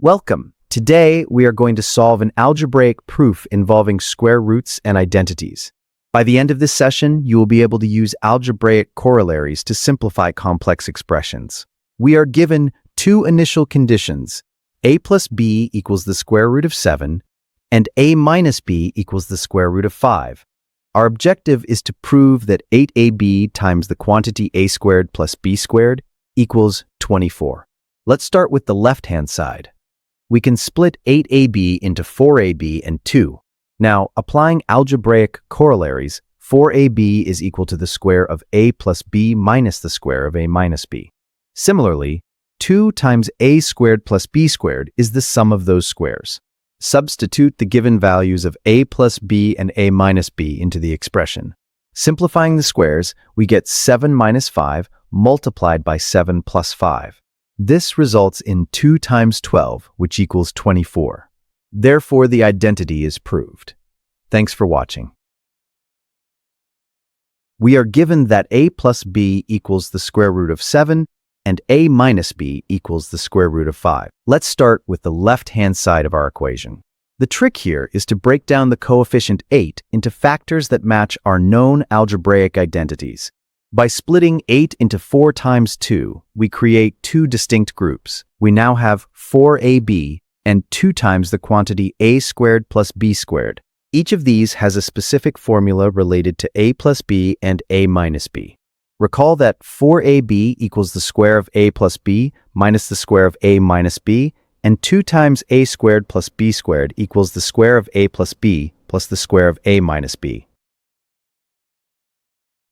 Welcome. Today, we are going to solve an algebraic proof involving square roots and identities. By the end of this session, you will be able to use algebraic corollaries to simplify complex expressions. We are given two initial conditions, a plus b equals the square root of 7, and a minus b equals the square root of 5. Our objective is to prove that 8ab times the quantity a squared plus b squared equals 24. Let's start with the left-hand side. We can split 8ab into 4ab and 2. Now, applying algebraic corollaries, 4ab is equal to the square of a plus b minus the square of a minus b. Similarly, 2 times a squared plus b squared is the sum of those squares. Substitute the given values of a plus b and a minus b into the expression. Simplifying the squares, we get 7 minus 5 multiplied by 7 plus 5. This results in 2 times 12, which equals 24. Therefore, the identity is proved. Thanks for watching. We are given that a plus b equals the square root of 7 and a minus b equals the square root of 5. Let's start with the left-hand side of our equation. The trick here is to break down the coefficient 8 into factors that match our known algebraic identities. By splitting 8 into 4 times 2, we create two distinct groups. We now have 4ab and 2 times the quantity a squared plus b squared. Each of these has a specific formula related to a plus b and a minus b. Recall that 4ab equals the square of a plus b minus the square of a minus b, and 2 times a squared plus b squared equals the square of a plus b plus the square of a minus b.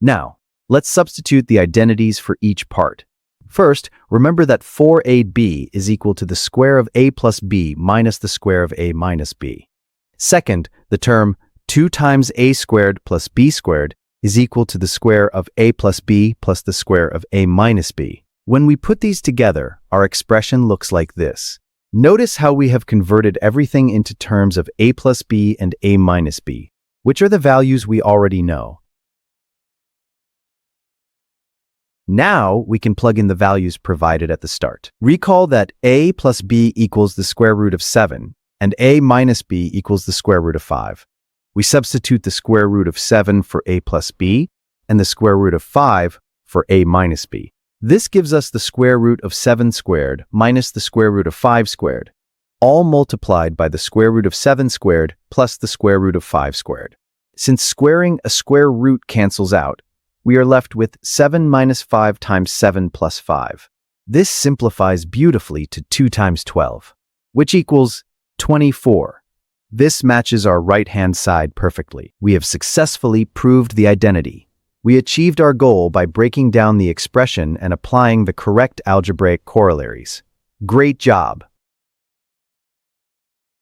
Now, let's substitute the identities for each part. First, remember that 4ab is equal to the square of a plus b minus the square of a minus b. Second, the term 2 times a squared plus b squared is equal to the square of a plus b plus the square of a minus b. When we put these together, our expression looks like this. Notice how we have converted everything into terms of a plus b and a minus b, which are the values we already know. Now, we can plug in the values provided at the start. Recall that a plus b equals the square root of 7, and a minus b equals the square root of 5. We substitute the square root of 7 for a plus b, and the square root of 5 for a minus b. This gives us the square root of 7 squared minus the square root of 5 squared, all multiplied by the square root of 7 squared plus the square root of 5 squared. Since squaring a square root cancels out, we are left with 7 minus 5 times 7 plus 5. This simplifies beautifully to 2 times 12, which equals 24. This matches our right-hand side perfectly. We have successfully proved the identity. We achieved our goal by breaking down the expression and applying the correct algebraic corollaries. Great job!